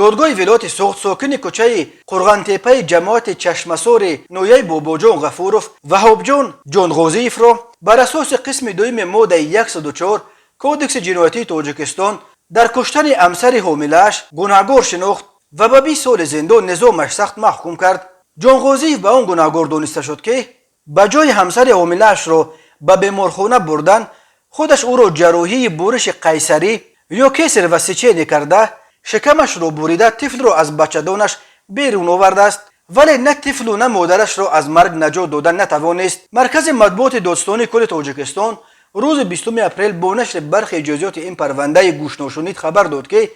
دادگاه ولایت سوخت ساکن کوچه قرغنتپه جماعت چشمسار نویه باباجان غفوروف وهاب جان جانغوزیف را بر اساس قسم دویم ماده 104 کودکس جنایتی تاجیکستان در کشتن همسر حامله‌اش گناهکار شناخت و به 20 سال زندان نظامش سخت محکوم کرد. جانغوزیف به آن گناهکار دانسته شد که به جای همسر حامله‌اش را به بیمارخانه بردن، خودش او را جراحی برش قیصری یا کسر و سیچینی کرده، شکمش را بریده طفل را از بچه‌دانش بیرون آورده است، ولی نه طفل و نه مادرش را از مرگ نجات دادن نتوانست. مرکز مطبوعات دادستانی کل تاجیکستان روز 20 اپریل با نشر برخی جزئیات این پرونده گوش‌ناشنید خبر داد که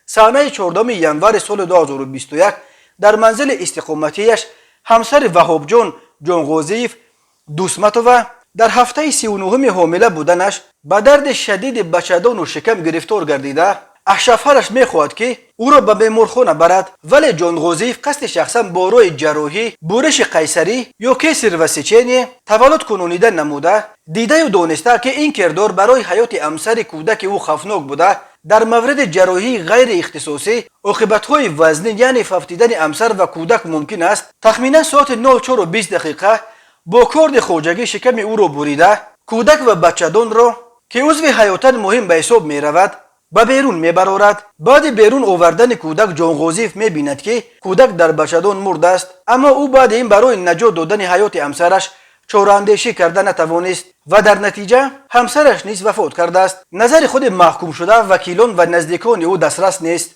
سانحه 14 ینور سال 2021 در منزل استقامتیش همسر وهاب جان جانغوزیف دوسمتووا در هفته 39 حامله بودنش به درد شدید بچه‌دان و شکم گرفتار گردیده از شوهرش میخواهد که او را به بیمارخانه برد، ولی جانغوزیف قصد شخصا با روی جراحی برش قیصری یا کسر و سیچینی تولد کنونیده نموده دیده و دانسته که این کردار برای حیات همسر کودک او خوفناک بوده. در مورد جراحی غیر اختصاصی عاقبت‌های وزنی یعنی فوتیدن همسر و کودک ممکن است. تخمینا ساعت 04:20 با کارد خواجگی شکم او را بریده کودک و بچه‌دان را که عضو حیاتاً مهم به حساب می رود به بیرون می برارد. بعد بیرون آوردن کودک جانغوزیف می بیند که کودک در بچه‌دان مرده است، اما او بعد این برای نجات دادن حیات همسرش چاره‌اندیشی کرده نتوانست و در نتیجه همسرش نیز وفات کرده است. نظر خود محکوم شده وکیلان و نزدیکان او دسترس نیست.